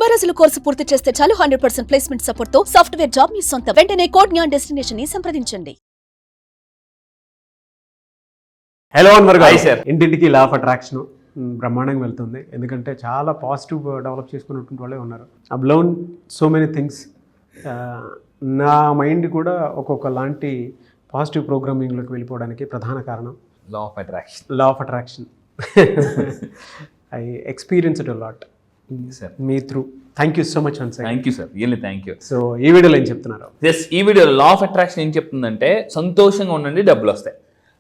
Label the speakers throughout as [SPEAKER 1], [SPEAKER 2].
[SPEAKER 1] 90 రోజుల కోర్సు పూర్తి చేస్తే చాలు 100% ప్లేస్మెంట్ సపోర్ట్ తో సాఫ్ట్వేర్ జాబ్ మీ సొంతం. వెంటనే కోడ్ జ్ఞాన్ డెస్టినేషన్ ని సంప్రదించండి.
[SPEAKER 2] Hello Anwar
[SPEAKER 3] hi sir.
[SPEAKER 2] ఇంటింటికి లా ఆఫ్ అట్రాక్షన్ బ్రహ్మాండంగా వెళ్తుంది. ఎందుకంటే చాలా పాజిటివ్ డెవలప్ చేసుకున్నటువంటి వాళ్ళే ఉన్నారు. I learn so many things. నా మైండ్ కూడా ఒక్కొక్క లాంటి పాజిటివ్ ప్రోగ్రామింగ్లోకి వెళ్ళిపోవడానికి ప్రధాన కారణం
[SPEAKER 3] లా of attraction.
[SPEAKER 2] Law of attraction. I experienced a lot
[SPEAKER 3] sir
[SPEAKER 2] me through. Thank you so much once.
[SPEAKER 3] Thank you sir, really thank you.
[SPEAKER 2] So ఈ వీడియోలో ఏం చెప్తున్నారు?
[SPEAKER 3] ఎస్, ఈ వీడియోలో లా ఆఫ్ అట్రాక్షన్ ఏం చెప్తుందంటే సంతోషంగా ఉండండి, డబ్బులు వస్తాయి.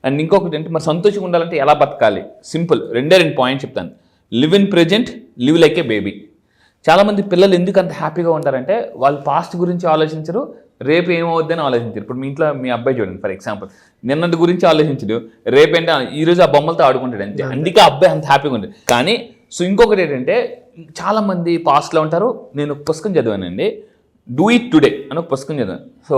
[SPEAKER 3] అండ్ ఇంకొకటి అంటే మరి సంతోషంగా ఉండాలంటే ఎలా బతకాలి? సింపుల్, రెండే పాయింట్ చెప్తాను. Live in present, live like A baby. చాలామంది పిల్లలు ఎందుకు అంత హ్యాపీగా ఉంటారంటే వాళ్ళు పాస్ట్ గురించి ఆలోచించరు, రేపు ఏమవుద్దని ఆలోచించరు. ఇప్పుడు మీ ఇంట్లో మీ అబ్బాయి చూడండి, ఫర్ ఎగ్జాంపుల్, నిన్నటి గురించి ఆలోచించడు, రేపేంటే ఈరోజు ఆ బొమ్మలతో ఆడుకుంటాడు అంతే. అందుకే ఆ అబ్బాయి అంత హ్యాపీగా ఉంటుంది. కానీ సో ఇంకొకటి ఏంటంటే చాలామంది పాస్ట్లో ఉంటారు. నేను ఒక పుస్తకం చదివానండి, డూ ఇట్ టుడే అని ఒక పుస్తకం చదివాను. సో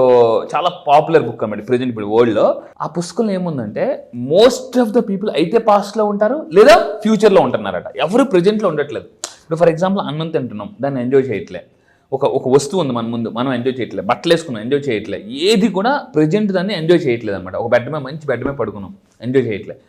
[SPEAKER 3] చాలా పాపులర్ బుక్ అన్నమాట ప్రజెంట్ ఇప్పుడు వరల్డ్లో. ఆ పుస్తకంలో ఏముందంటే మోస్ట్ ఆఫ్ ద పీపుల్ అయితే పాస్ట్లో ఉంటారు లేదా ఫ్యూచర్లో ఉంటున్నారట, ఎవరు ప్రజెంట్లో ఉండట్లేదు. ఇప్పుడు ఫర్ ఎగ్జాంపుల్ అన్నం తింటున్నాం, దాన్ని ఎంజాయ్ చేయట్లే. ఒక వస్తువు ఉంది మన ముందు, మనం ఎంజాయ్ చేయట్లేదు. బట్టలు వేసుకున్నాం, ఎంజాయ్ చేయట్లే. ఏది కూడా ప్రజెంట్ దాన్ని ఎంజాయ్ చేయట్లేదు అనమాట. ఒక బెడ్ మీద, మంచి బెడ్ మీద పడుకున్నాం, ఎంజాయ్ చేయట్లేదు.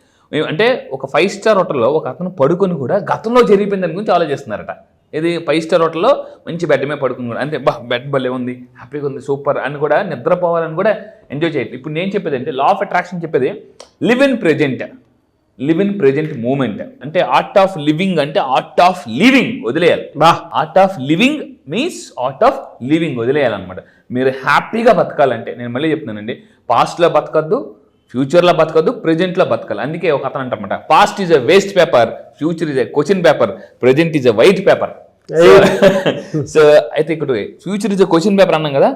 [SPEAKER 3] అంటే ఒక 5 స్టార్ హోటల్లో ఒక అతను పడుకొని కూడా గతంలో జరిగిపోయిన దాని గురించి ఆలోచిస్తున్నారట. ఇది 5 స్టార్ హోటల్లో మంచి బెడ్ మీద పడుకుని కూడా అంతే, బెడ్ భలే ఉంది, హ్యాపీగా ఉంది, సూపర్ అని కూడా నిద్రపోవాలని కూడా ఎంజాయ్ చేయట్లేదు. ఇప్పుడు నేను చెప్పేది అంటే లా ఆఫ్ అట్రాక్షన్ చెప్పేది live in present, live in present moment. అంటే ఆర్ట్ ఆఫ్ లివింగ్ అంటే ఆర్ట్ ఆఫ్ లివింగ్ వదిలేయాలి. Art of living means art of living వదిలేయాలన్నమాట. మీరు హ్యాపీగా బతకాలంటే నేను మళ్ళీ చెప్తున్నానండి, పాస్ట్లో బతకద్దు, ఫ్యూచర్లో బతకద్దు, ప్రెజెంట్లో బతకాలి. అందుకే ఒక అతను అంటారన్నమాట, past is a waste paper, future is a question paper, present is a white paper. So అయితే ఇక్కడ future is a question paper అన్నాం కదా,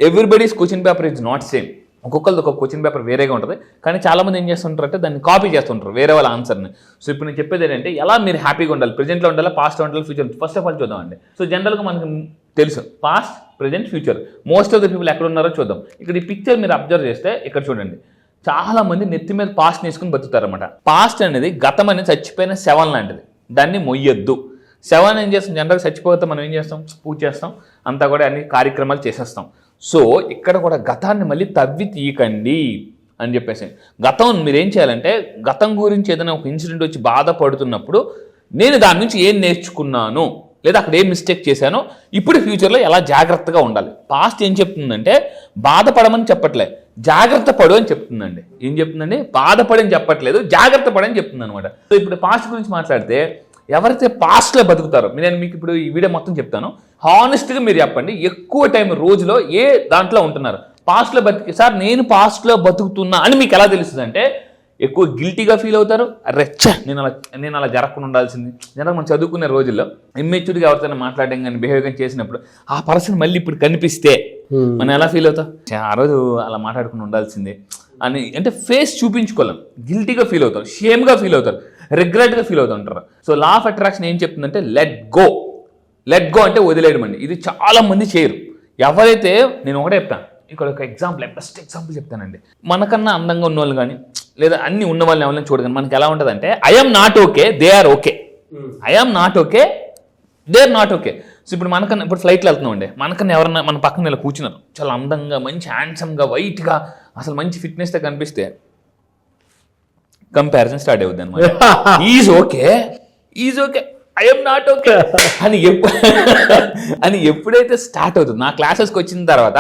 [SPEAKER 3] everybody's question paper is not same. ఒక్కొక్కరిది ఒక క్వశ్చన్ పేపర్ వేరేగా ఉంటుంది. కానీ చాలామంది ఏం చేస్తుంటారు అంటే దాన్ని కాపీ చేస్తుంటారు వేరే వాళ్ళ ఆన్సర్ని. సో ఇప్పుడు నేను చెప్పేది ఏంటంటే ఎలా మీరు హ్యాపీగా ఉండాలి, ప్రెజెంట్లో ఉండాలి, పాస్ట్లో ఉండాలి, ఫ్యూచర్. ఫస్ట్ ఆఫ్ ఆల్ చూద్దామండి. సో జనరల్గా మనకు తెలుసు past, present, future. Most of the people ఎక్కడ ఉన్నారో చూద్దాం. ఇక్కడ ఈ పిక్చర్ మీరు అబ్జర్వ్ చేస్తే ఇక్కడ చూడండి, చాలా మంది నెత్తి మీద పాస్ట్ వేసుకుని బతుకుతారన్నమాట. పాస్ట్ అనేది గతం అనేది చచ్చిపోయిన శవం లాంటిది, దాన్ని మొయ్యొద్దు. శవాన్ని ఏం చేస్తాం, జనరల్గా చచ్చిపోతే మనం ఏం చేస్తాం, పూజ చేస్తాం, అంతా కూడా అన్ని కార్యక్రమాలు చేసేస్తాం. సో ఇక్కడ కూడా గతాన్ని మళ్ళీ తవ్వి తీయకండి అని చెప్పేసి. గతం మీరేం చేయాలంటే గతం గురించి ఏదైనా ఒక ఇన్సిడెంట్ వచ్చి బాధపడుతున్నప్పుడు నేను దాని నుంచి ఏం నేర్చుకున్నాను లేదా అక్కడ ఏం మిస్టేక్ చేశానో ఇప్పుడు ఫ్యూచర్లో ఎలా జాగ్రత్తగా ఉండాలి. పాస్ట్ ఏం చెప్తుందంటే బాధపడమని చెప్పట్లే, జాగ్రత్త పడు అని చెప్తుందండి. ఏం చెప్తుందండి, బాధపడని చెప్పట్లేదు, జాగ్రత్త పడని చెప్తుంది అనమాట. సో ఇప్పుడు పాస్ట్ గురించి మాట్లాడితే ఎవరైతే పాస్ట్లో బతుకుతారో, నేను మీకు ఇప్పుడు ఈ వీడియో మొత్తం చెప్తాను, హానెస్ట్గా మీరు చెప్పండి, ఎక్కువ టైం రోజులో ఏ దాంట్లో ఉంటున్నారు? పాస్ట్లో బతికి, సార్ నేను పాస్ట్లో బతుకుతున్నా అని మీకు ఎలా తెలుస్తుంది అంటే ఎక్కువ గిల్టీగా ఫీల్ అవుతారు. రెచ్చ నేను అలా జరగకుండా ఉండాల్సింది. జనరల్ మనం చదువుకునే రోజుల్లో ఇమ్మెచ్యూర్గా ఎవరితోనే మాట్లాడడం కానీ బిహేవ్ కానీ చేసినప్పుడు ఆ పర్సన్ మళ్ళీ ఇప్పుడు కనిపిస్తే మనం ఎలా ఫీల్ అవుతాం, ఆ రోజు అలా మాట్లాడకుండా ఉండాల్సిందే అని, అంటే ఫేస్ చూపించుకోలేం, గిల్టీగా ఫీల్ అవుతారు, షేమ్గా ఫీల్ అవుతారు, రిగ్రెట్గా ఫీల్ అవుతూ ఉంటారు. సో లా ఆఫ్ అట్రాక్షన్ ఏం చెప్తుందంటే లెట్ గో. లెట్ గో అంటే వదిలేయడం అండి. ఇది చాలా మంది చేయరు. ఎవరైతే, నేను ఒకటే చెప్తాను, ఇక్కడ ఒక ఎగ్జాంపుల్, బెస్ట్ ఎగ్జాంపుల్ చెప్తానండి. మనకన్నా అందంగా ఉన్న వాళ్ళు కానీ లేదా అన్ని ఉన్న వాళ్ళని ఎవరైనా చూడగానే మనకి ఎలా ఉంటుంది అంటే I'm not okay, they are okay. I'm not okay, they are not okay. So ఇప్పుడు మనకన్నా, ఇప్పుడు ఫ్లైట్లో వెళ్తున్నాం అండి, మనకన్నా ఎవరన్నా మన పక్కన ఇలా కూర్చున్నారు, చాలా అందంగా, మంచి హ్యాండ్సమ్గా, వైట్గా, అసలు మంచి ఫిట్నెస్తో కనిపిస్తే కంపారిజన్ స్టార్ట్ అవుద్ది అనమాట. Is okay, is okay, I'm not okay అని ఎప్పుడైతే స్టార్ట్ అవుతుంది, నా క్లాసెస్కి వచ్చిన తర్వాత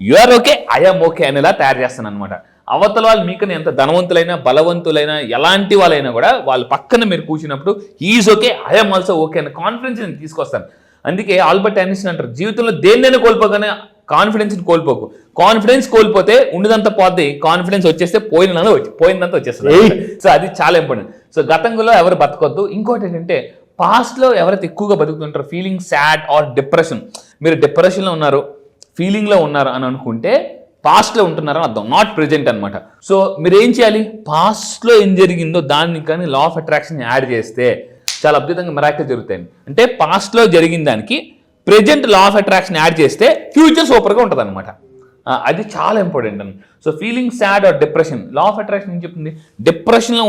[SPEAKER 3] you are okay, I'm okay అనేలా తయారు చేస్తాను అనమాట. అవతల వాళ్ళు మీకన్నా ఎంత ధనవంతులైనా, బలవంతులైనా, ఎలాంటి వాళ్ళైనా కూడా వాళ్ళ పక్కన మీరు కూర్చున్నప్పుడు is okay, I'm also okay అనే కాన్ఫిడెన్స్ నేను తీసుకొస్తాను. అందుకే ఆల్బర్ట్ ఐన్స్టీన్ అంటారు, జీవితంలో దేన్నైనా కోల్పోగానే కాన్ఫిడెన్స్ని కోల్పోకు. కాన్ఫిడెన్స్ కోల్పోతే ఉండదంతా పోద్ది, కాన్ఫిడెన్స్ వచ్చేస్తే పోయిందంతా వచ్చేస్తుంది. సో అది చాలా ఇంపార్టెంట్. సో గతంలో ఎవరు బతకొద్దు. ఇంకోటి ఏంటంటే పాస్ట్లో ఎవరైతే ఎక్కువగా బతుకుతుంటారో ఫీలింగ్ సాడ్ ఆర్ డిప్రెషన్, మీరు డిప్రెషన్లో ఉన్నారు, ఫీలింగ్లో ఉన్నారు అని అనుకుంటే పాస్ట్లో ఉంటున్నారని అర్థం, నాట్ ప్రెజెంట్ అనమాట. సో మీరు ఏం చేయాలి, పాస్ట్లో ఏం జరిగిందో దాన్ని కానీ లా ఆఫ్ అట్రాక్షన్ యాడ్ చేస్తే చాలా అద్భుతంగా మిరాకిల్ జరుగుతాయి. అంటే పాస్ట్లో జరిగిన దానికి present law of attraction add చేస్తే ఫ్యూచర్ సూపర్గా ఉంటుంది అనమాట. అది చాలా ఇంపార్టెంట్ అండి. So feeling sad are depression, law of attraction ఏం చెప్తుంది, డిప్రెషన్లో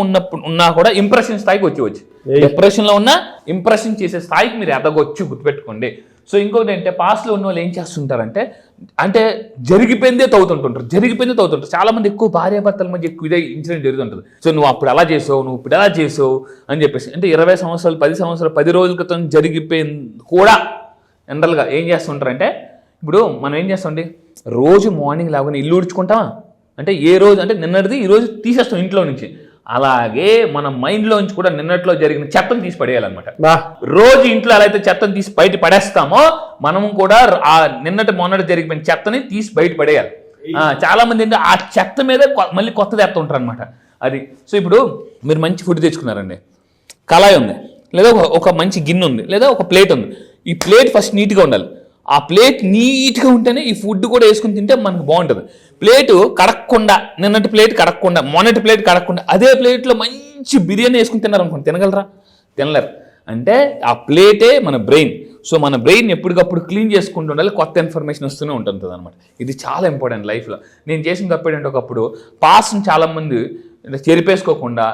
[SPEAKER 3] ఉన్నా కూడా ఇంప్రెషన్ స్థాయికి వచ్చి డిప్రెషన్లో ఉన్న ఇంప్రెషన్ చేసే స్థాయికి మీరు ఎదగొచ్చు, గుర్తుపెట్టుకోండి. సో ఇంకొకటి ఏంటంటే పాస్ట్లో ఉన్న వాళ్ళు ఏం చేస్తుంటారంటే అంటే జరిగిపోయిందే తవ్వుతుంటారు. చాలా మంది ఎక్కువ భార్యాభర్తల మధ్య ఎక్కువ ఇదే ఇన్సిడెంట్ జరుగుతుంటుంది. సో నువ్వు అప్పుడు అలా చేసావు, నువ్వు ఇప్పుడు ఎలా చేసావు అని చెప్పేసి, అంటే 20 సంవత్సరాలు 10 సంవత్సరాలు 10 రోజుల క్రితం జరిగిపోయింది కూడా జనరల్గా ఏం చేస్తుంటారంటే, ఇప్పుడు మనం ఏం చేస్తామండి, రోజు మార్నింగ్ లాగానే ఇల్లు ఉడుచుకుంటామా అంటే ఏ రోజు అంటే నిన్నటిది ఈ రోజు తీసేస్తాం ఇంట్లో నుంచి. అలాగే మన మైండ్లో నుంచి కూడా నిన్నట్లో జరిగిన చెత్తను తీసి పడేయాలన్నమాట. రోజు ఇంట్లో ఎలా అయితే చెత్తను తీసి బయట పడేస్తామో మనం కూడా ఆ మొన్నటి జరిగిపోయిన చెత్తని తీసి బయట పడేయాలి. చాలా మంది ఏంటంటే ఆ చెత్త మీద మళ్ళీ కొత్తది ఎత్త ఉంటారు అనమాట. అది సో ఇప్పుడు మీరు మంచి ఫుడ్ తెచ్చుకున్నారండి, కళాయి ఉంది, లేదా ఒక మంచి గిన్నె ఉంది, లేదా ఒక ప్లేట్ ఉంది. ఈ ప్లేట్ ఫస్ట్ నీట్గా ఉండాలి. ఆ ప్లేట్ నీట్గా ఉంటేనే ఈ ఫుడ్ కూడా వేసుకుని తింటే మనకు బాగుంటుంది. ప్లేటు కడక్కుండా, నిన్నటి ప్లేట్ కడక్కుండా, మొన్నటి ప్లేట్ కడక్కుండా అదే ప్లేట్లో మంచి బిర్యానీ వేసుకుని తిన్నారనుకోండి, తినగలరా? తినలేరు. అంటే ఆ ప్లేటే మన బ్రెయిన్. సో మన బ్రెయిన్ ఎప్పటికప్పుడు క్లీన్ చేసుకుంటూ ఉండాలి, కొత్త ఇన్ఫర్మేషన్ వస్తూనే ఉంటుంది అనమాట. ఇది చాలా ఇంపార్టెంట్ లైఫ్లో. నేను చేసిన తప్పు ఏంటంటే ఒకప్పుడు పాస్ట్ని చాలామంది చెరిపేసుకోకుండా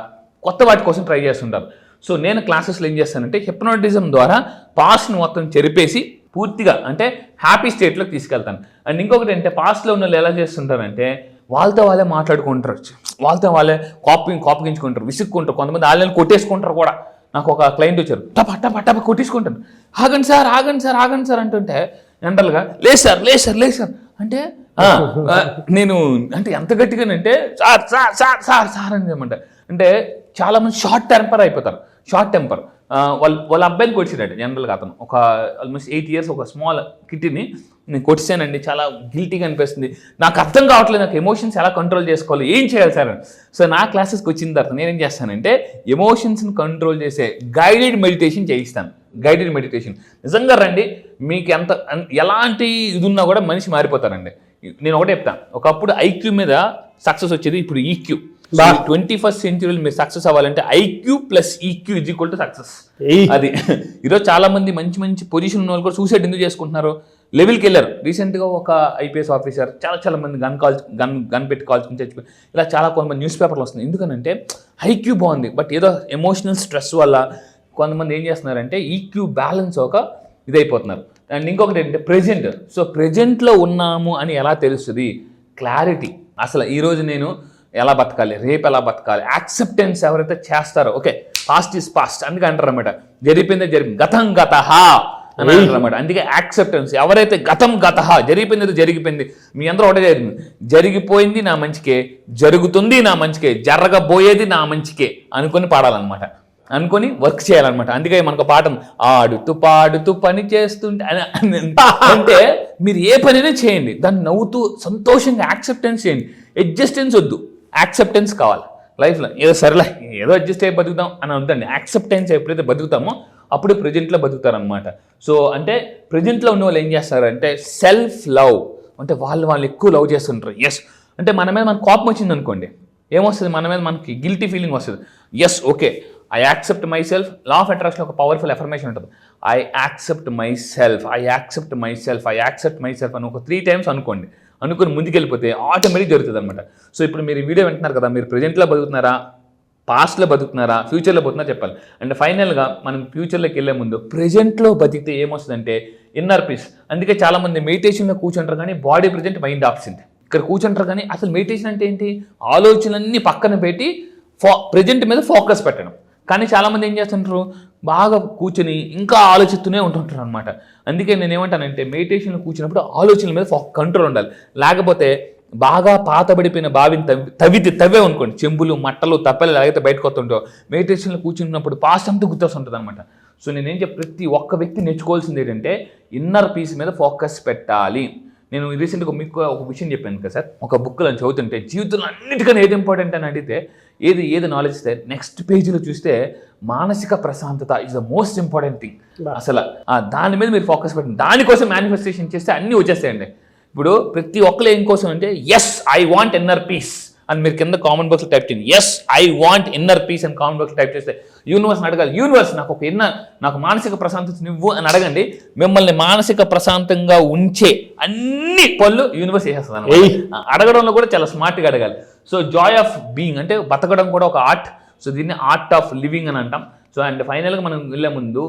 [SPEAKER 3] కొత్త వాటి కోసం ట్రై చేస్తుంటారు. సో నేను క్లాసెస్లో ఏం చేస్తానంటే హిప్నోటిజం ద్వారా పాస్ట్ని మొత్తం చెరిపేసి పూర్తిగా అంటే హ్యాపీ స్టేట్లోకి తీసుకెళ్తాను. అండ్ ఇంకొకటి అంటే పాస్ట్లో ఉన్న వాళ్ళు ఎలా చేస్తుంటారంటే వాళ్ళతో వాళ్ళే మాట్లాడుకుంటారు, వాళ్ళతో వాళ్ళే కోపగించుకుంటారు, విసుక్కుంటారు, కొంతమంది వాళ్ళని కొట్టేసుకుంటారు కూడా. నాకు ఒక క్లయింట్ వచ్చారు, టప కొట్టేసుకుంటాను, ఆగండి సార్ అంటుంటే జనరల్గా లేదు సార్ అంటే నేను అంటే ఎంత గట్టిగానంటే సార్ అని చెప్పమంట. అంటే చాలామంది షార్ట్ టెంపర్ అయిపోతారు. వాళ్ళ అబ్బాయిని కొట్టినాడు జనరల్గా. అతను ఒక ఆల్మోస్ట్ 8 years ఒక స్మాల్ కిట్టిని నేను కొట్టానండి. చాలా గిల్టీగా అనిపిస్తుంది, నాకు అర్థం కావట్లేదు, నాకు ఎమోషన్స్ ఎలా కంట్రోల్ చేసుకోవాలి, ఏం చేయాలి సార్. సో నా క్లాసెస్కి వచ్చిన తర్వాత నేనేం చేస్తానంటే ఎమోషన్స్ని కంట్రోల్ చేసే గైడెడ్ మెడిటేషన్ చేయిస్తాను. గైడెడ్ మెడిటేషన్ నిజంగా రండి, మీకు ఎలాంటి ఇది ఉన్నా కూడా మనిషి మారిపోతారండి. నేను ఒకటే చెప్తాను, ఒకప్పుడు ఐక్యూ మీద సక్సెస్ వచ్చేది, ఇప్పుడు ఈక్యూ. 21st century మీరు సక్సెస్ అవ్వాలంటే IQ plus EQ is equal to success. అది ఈరోజు చాలా మంది మంచి పొజిషన్ ఉన్న వాళ్ళు కూడా సూసైడ్ ఎందుకు చేసుకుంటున్నారు, లెవెల్కి వెళ్ళారు. రీసెంట్గా ఒక IPS ఆఫీసర్ చాలా మంది గన్ పెట్టి కాల్చుకుని చచ్చిపోయి, ఇలా చాలా కొంతమంది న్యూస్ పేపర్లు వస్తుంది. ఎందుకనంటే ఐక్యూ బాగుంది, బట్ ఏదో ఎమోషనల్ స్ట్రెస్ వల్ల కొంతమంది ఏం చేస్తున్నారంటే ఈక్యూ బ్యాలెన్స్ ఒక ఇదైపోతున్నారు. అండ్ ఇంకొకటి ఏంటంటే ప్రెజెంట్. సో ప్రెజెంట్లో ఉన్నాము అని ఎలా తెలుస్తుంది, క్లారిటీ. అసలు ఈరోజు నేను ఎలా బతకాలి, రేపు ఎలా బతకాలి, యాక్సెప్టెన్స్ ఎవరైతే చేస్తారో, ఓకే పాస్ట్ ఈజ్ పాస్ట్ అందుకే అంటారు అనమాట, జరిగింది గతం గతః అని అంటారు అనమాట. అందుకే యాక్సెప్టెన్స్. ఎవరైతే గతం గతః జరిగిపోయింది, మీ అందరూ ఒకటే జరిగిపోయింది నా మంచికే, జరుగుతుంది నా మంచికే, జరగబోయేది నా మంచికే అనుకొని పాడాలన్నమాట, అనుకొని వర్క్ చేయాలన్నమాట. అందుకే మనకు పాఠం ఆడుతూ పాడుతూ పని చేస్తుంటే అంటే మీరు ఏ పనినే చేయండి, దాన్ని నవ్వుతూ సంతోషంగా యాక్సెప్టెన్స్ చేయండి. అడ్జస్టెన్స్ వద్దు, యాక్సెప్టెన్స్ కావాలి లైఫ్లో. ఏదో సరేలే ఏదో అడ్జస్ట్ అయ్యి బతుకుతాం అని వద్దండి. యాక్సెప్టెన్స్ ఎప్పుడైతే బతుకుతామో అప్పుడు ప్రజెంట్లో బతుకుతారనమాట. సో అంటే ప్రజెంట్లో ఉన్న వాళ్ళు ఏం చేస్తారంటే సెల్ఫ్ లవ్, అంటే వాళ్ళు ఎక్కువ లవ్ చేస్తుంటారు. ఎస్ అంటే మన మీద మనకు కోపం వచ్చింది అనుకోండి, ఏమొస్తుంది, మన మీద మనకి గిల్టీ ఫీలింగ్ వస్తుంది. Yes okay I accept myself. Law of attraction ఒక పవర్ఫుల్ ఎఫర్మేషన్ ఉంటుంది, ఐ యాక్సెప్ట్ మై సెల్ఫ్ అని ఒక 3 times అనుకుని ముందుకెళ్ళిపోతే ఆటోమేటిక్ జరుగుతుంది అనమాట. సో ఇప్పుడు మీరు ఈ వీడియో వింటున్నారు కదా, మీరు ప్రజెంట్లో బతుకుతున్నారా, పాస్ట్లో బతుకుతున్నారా, ఫ్యూచర్లో బతుకుతున్నారా చెప్పాలి. అండ్ ఫైనల్గా మనం ఫ్యూచర్లోకి వెళ్ళే ముందు ప్రజెంట్లో బతికితే ఏమొస్తుందంటే ఇన్నర్ పీస్. అందుకే చాలామంది మెడిటేషన్లో కూర్చుంటారు కానీ బాడీ ప్రజెంట్ మైండ్ ఆబ్సెంట్. ఇక్కడ కూర్చుంటారు కానీ అసలు మెడిటేషన్ అంటే ఏంటి, ఆలోచనలన్నీ పక్కన పెట్టి ప్రజెంట్ మీద ఫోకస్ పెట్టడం. కానీ చాలామంది ఏం చేస్తుంటారు, బాగా కూర్చొని ఇంకా ఆలోచిస్తూనే ఉంటుంటారు అనమాట. అందుకే నేను ఏమంటానంటే మెడిటేషన్లో కూర్చున్నప్పుడు ఆలోచనల మీద కంట్రోల్ ఉండాలి. లేకపోతే బాగా పాతబడిపోయిన బావిని తవ్వే అనుకోండి, చెంబులు మట్టలు తప్పలు ఎలాగైతే బయటకు వస్తుంటాయో, మెడిటేషన్లో కూర్చున్నప్పుడు పాస్ట్ అంతా గుర్తొస్తుంటుంది అనమాట. సో నేనేం ప్రతి ఒక్క వ్యక్తి నేర్చుకోవాల్సింది ఏంటంటే ఇన్నర్ పీస్ మీద ఫోకస్ పెట్టాలి. నేను రీసెంట్గా మీకు ఒక విషయం చెప్పాను కదా సార్, ఒక బుక్లో చదువుతుంటే జీవితంలో అన్నిటికన్నా ఏది ఇంపార్టెంట్ అని అడిగితే ఏది నాలెడ్జ్ ఇస్తే నెక్స్ట్ పేజీలో చూస్తే మానసిక ప్రశాంతత is the most important thing. అసలు దాని మీద మీరు ఫోకస్ పెట్టండి, దానికోసం మేనిఫెస్టేషన్ చేస్తే అన్నీ వచ్చేస్తాయండి. ఇప్పుడు ప్రతి ఒక్కరు ఏం కోసం అంటే yes I want inner peace అని మీరు కింద కామెంట్ బాక్స్లో టైప్ చేయండి. Yes I want inner peace అని కామెంట్ బాక్స్లో టైప్ చేస్తే యూనివర్స్ని అడగాలి, యూనివర్స్ నాకు మానసిక ప్రశాంతత నువ్వు అని అడగండి. మిమ్మల్ని మానసిక ప్రశాంతంగా ఉంచే అన్ని పనులు యూనివర్స్ చేసేస్తుంది అన్నమాట. అడగడంలో కూడా చాలా స్మార్ట్గా అడగాలి. సో జాయ్ ఆఫ్ బీయింగ్ అంటే బతకడం కూడా ఒక ఆర్ట్. సో దీన్ని ఆర్ట్ ఆఫ్ లివింగ్ అని అంటాం. సో అండ్ ఫైనల్గా మనం వెళ్ళే ముందు,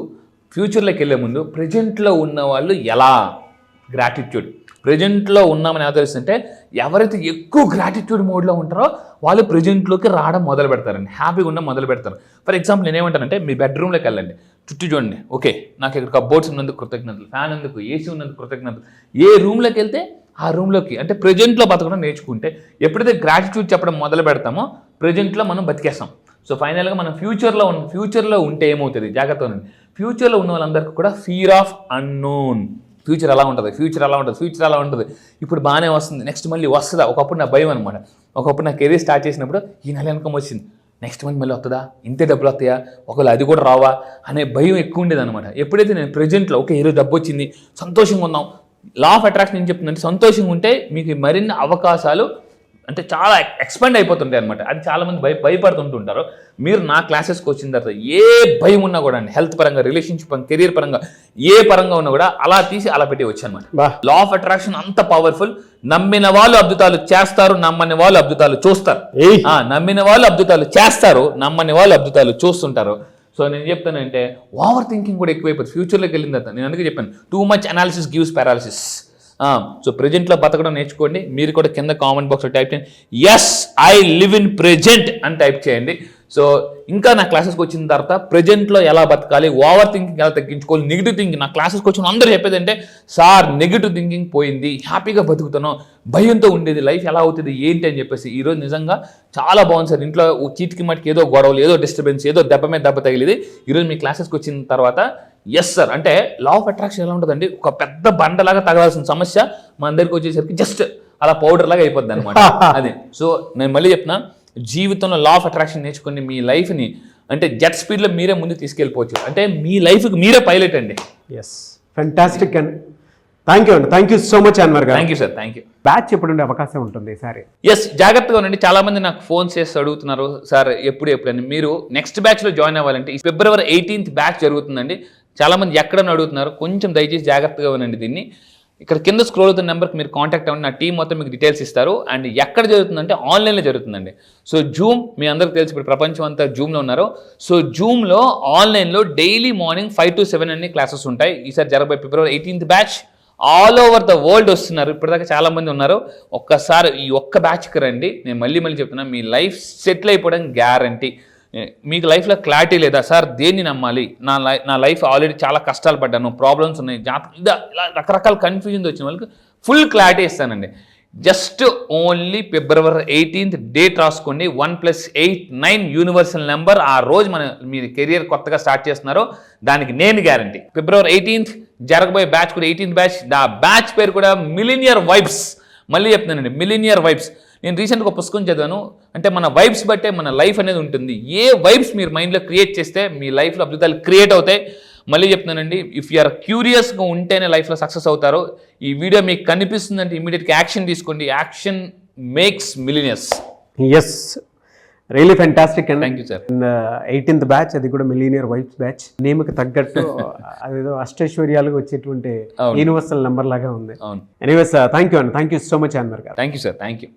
[SPEAKER 3] ఫ్యూచర్లోకి వెళ్ళే ముందు, ప్రజెంట్లో ఉన్న వాళ్ళు ఎలా గ్రాటిట్యూడ్, ప్రజెంట్లో ఉన్నామని ఎలా తెలుస్తుంటే ఎవరైతే ఎక్కువ గ్రాటిట్యూడ్ మోడ్లో ఉంటారో వాళ్ళు ప్రజెంట్లోకి రావడం మొదలు పెడతారండి, హ్యాపీగా ఉండడం మొదలు పెడతారు. ఫర్ ఎగ్జాంపుల్ నేనేమంటానంటే మీ బెడ్రూమ్లోకి వెళ్ళండి, చుట్టూ చూడండి. ఓకే, నాకు ఇక్కడ కబోర్డ్స్ ఉన్నందుకు కృతజ్ఞతలు, ఫ్యాన్ ఎందుకు, ఏసీ ఉన్నందుకు కృతజ్ఞతలు. ఏ రూమ్లోకి వెళ్తే ఆ రూమ్లోకి అంటే ప్రజెంట్లో బతకడం నేర్చుకుంటే ఎప్పుడైతే గ్రాటిట్యూడ్ చెప్పడం మొదలు పెడతామో ప్రజెంట్లో మనం బతికేస్తాం. సో ఫైనల్గా మనం ఫ్యూచర్లో ఉంటే ఏమవుతుంది, జాగ్రత్తగా ఉండండి. ఫ్యూచర్లో ఉన్న వాళ్ళందరికీ కూడా ఫియర్ ఆఫ్ అన్నోన్, ఫ్యూచర్ ఎలా ఉంటుంది, ఇప్పుడు బాగానే వస్తుంది, నెక్స్ట్ మళ్ళీ వస్తుందా. ఒకప్పుడు నా భయం అనమాట. ఒకప్పుడు నా కెరీర్ స్టార్ట్ చేసినప్పుడు ఈ నెల ఇన్కమ్ వచ్చింది, నెక్స్ట్ మంత్ మళ్ళీ వస్తుందా, ఇంతే డబ్బులు వస్తాయా, ఒకవేళ అది కూడా రావా అనే భయం ఎక్కువ ఉండేది అనమాట. ఎప్పుడైతే నేను ప్రజెంట్లో ఓకే ఈరోజు డబ్బు వచ్చింది, సంతోషంగా ఉన్నాం. లా ఆఫ్ అట్రాక్షన్ ఏం చెప్తుందంటే సంతోషంగా ఉంటే మీకు మరిన్ని అవకాశాలు అంటే చాలా ఎక్స్పాండ్ అయిపోతుంటాయి అనమాట. అది చాలామంది భయపడుతుంటుంటారు. మీరు నా క్లాసెస్కి వచ్చిన తర్వాత ఏ భయం ఉన్నా కూడా అండి, హెల్త్ పరంగా, రిలేషన్షిప్ పరంగా, కెరీర్ పరంగా, ఏ పరంగా ఉన్నా కూడా అలా తీసి అలా పెట్టి వచ్చానమాట. లా ఆఫ్ అట్రాక్షన్ అంత పవర్ఫుల్. నమ్మిన వాళ్ళు అద్భుతాలు చేస్తారు, నమ్మని వాళ్ళు అద్భుతాలు చూస్తారు. నమ్మిన వాళ్ళు అద్భుతాలు చేస్తారు, నమ్మని వాళ్ళు అద్భుతాలు చూస్తుంటారు. సో నేను చెప్తానంటే ఓవర్ థింకింగ్ కూడా ఎక్కువైపోతుంది ఫ్యూచర్లోకి వెళ్ళిన తర్వాత. నేను అందుకే చెప్పాను, too much analysis gives paralysis. So ప్రజెంట్లో బతకడం నేర్చుకోండి. మీరు కూడా కింద కామెంట్ బాక్స్లో టైప్ చేయండి, yes I live in present అని టైప్ చేయండి. సో ఇంకా నా క్లాసెస్కి వచ్చిన తర్వాత ప్రజెంట్లో ఎలా బతకాలి, ఓవర్ థింకింగ్ ఎలా తగ్గించుకోవాలి, నెగిటివ్ థింకింగ్. నా క్లాసెస్కి వచ్చిన అందరూ చెప్పేది అంటే సార్ నెగిటివ్ థింకింగ్ పోయింది, హ్యాపీగా బతుకుతున్నాం, భయంతో ఉండేది లైఫ్ ఎలా అవుతుంది ఏంటి అని చెప్పేసి ఈరోజు నిజంగా చాలా బాగుంది సార్. ఇంట్లో చీటికి మట్టికి ఏదో గొడవలు, ఏదో డిస్టర్బెన్స్, ఏదో దెబ్బ మీద దెబ్బ తగిలిది. ఈరోజు మీ క్లాసెస్కి వచ్చిన తర్వాత ఎస్ సార్ అంటే లా ఆఫ్ అట్రాక్షన్ ఎలా ఉంటుందండి, ఒక పెద్ద బండలాగా తగలాల్సిన సమస్య మా అందరికి వచ్చేసరికి జస్ట్ అలా పౌడర్ లాగా అయిపోద్ది అనమాట. అది సో నేను మళ్ళీ చెప్తున్నా, జీవితంలో లా ఆఫ్ అట్రాక్షన్ నేర్చుకుని మీ లైఫ్ని అంటే జెట్ స్పీడ్లో మీరే ముందు తీసుకెళ్ళిపోవచ్చు. అంటే మీ లైఫ్కి మీరే పైలట్ అండి.
[SPEAKER 2] ఎస్, ఫెంటాస్టిక్ అండి. Thank you so much Anwar garu.
[SPEAKER 3] Thank you sir, thank you.
[SPEAKER 2] Batch ఎప్పుడు ఉండే అవకాశం ఉంటుంది ఈసారి?
[SPEAKER 3] ఎస్, జాగ్రత్తగా ఉండండి. చాలా మంది నాకు ఫోన్ చేసి అడుగుతున్నారు సార్ ఎప్పుడని. మీరు నెక్స్ట్ బ్యాచ్లో జాయిన్ అవ్వాలంటే February 18th బ్యాచ్ జరుగుతుందండి. చాలా మంది ఎక్కడని అడుగుతున్నారు, కొంచెం దయచేసి జాగ్రత్తగా ఉండండి. దీన్ని ఇక్కడ కింద స్క్రోల్ అవుతున్న నెంబర్కి మీరు కాంటాక్ట్ అవ్వండి, నా టీం మొత్తం మీకు డీటెయిల్స్ ఇస్తారు. అండ్ ఎక్కడ జరుగుతుందంటే ఆన్లైన్లో జరుగుతుందండి. సో జూమ్ మీ అందరికి తెలిసి ఇప్పుడు ప్రపంచం అంతా జూమ్లో ఉన్నారు. సో జూమ్లో ఆన్లైన్లో డైలీ మార్నింగ్ 5 to 7 అన్ని క్లాసెస్ ఉంటాయి. ఈసారి జరగబోయే February 18th batch all over the world వస్తున్నారు. ఇప్పటిదాకా చాలా మంది ఉన్నారు. ఒక్కసారి ఈ ఒక్క బ్యాచ్కి రండి. నేను మళ్ళీ చెప్తున్నా, మీ లైఫ్ సెటిల్ అయిపోవడం గ్యారంటీ. మీకు లైఫ్లో క్లారిటీ లేదా సార్, దేన్ని నమ్మాలి, నా లైఫ్ ఆల్రెడీ చాలా కష్టాలు పడ్డాను, ప్రాబ్లమ్స్ ఉన్నాయి, ఇలా రకరకాల కన్ఫ్యూజన్ వచ్చిన వాళ్ళకి ఫుల్ క్లారిటీ ఇస్తానండి. Just only February 18th date రాసుకోండి. 1+8 9 యూనివర్సల్ నెంబర్. ఆ రోజు మీరు కెరియర్ కొత్తగా స్టార్ట్ చేస్తున్నారో దానికి నేను గ్యారంటీ. February 18th జరగబోయే బ్యాచ్ కూడా 18th బ్యాచ్. ఆ బ్యాచ్ పేరు కూడా మిలీనియర్ వైబ్స్. మళ్ళీ చెప్తున్నానండి, మిలీనియర్ వైబ్స్. నేను రీసెంట్గా ఒక పుస్తకం చదివాను, అంటే మన వైబ్స్ బట్టే మన లైఫ్ అనేది ఉంటుంది. ఏ వైబ్స్ మీరు మైండ్లో క్రియేట్ చేస్తే మీ లైఫ్లో అద్భుతాలు క్రియేట్ అవుతాయి. మళ్ళీ చెప్తున్నానండి, ఇఫ్ యు ఆర్ క్యూరియస్గా ఉంటేనే లైఫ్లో సక్సెస్ అవుతారు. ఈ వీడియో మీకు కనిపిస్తుందంటే ఇమీడియట్గా యాక్షన్ తీసుకోండి. Action makes millionaires.
[SPEAKER 2] Yes, really fantastic అండి.
[SPEAKER 3] Thank you sir.
[SPEAKER 2] 18th batch, అది కూడా మిలీనియర్ వైబ్స్ బ్యాచ్. నేమ్కి తగ్గట్టు అదేదో అష్టైశ్వర్యాలుగా వచ్చేటువంటి యూనివర్సల్ నెంబర్ లాగా ఉంది.
[SPEAKER 3] అవును.
[SPEAKER 2] ఎనీవేస్, థ్యాంక్ యూ అండి. Thank you so much Anwar garu.
[SPEAKER 3] Thank you sir, thank you.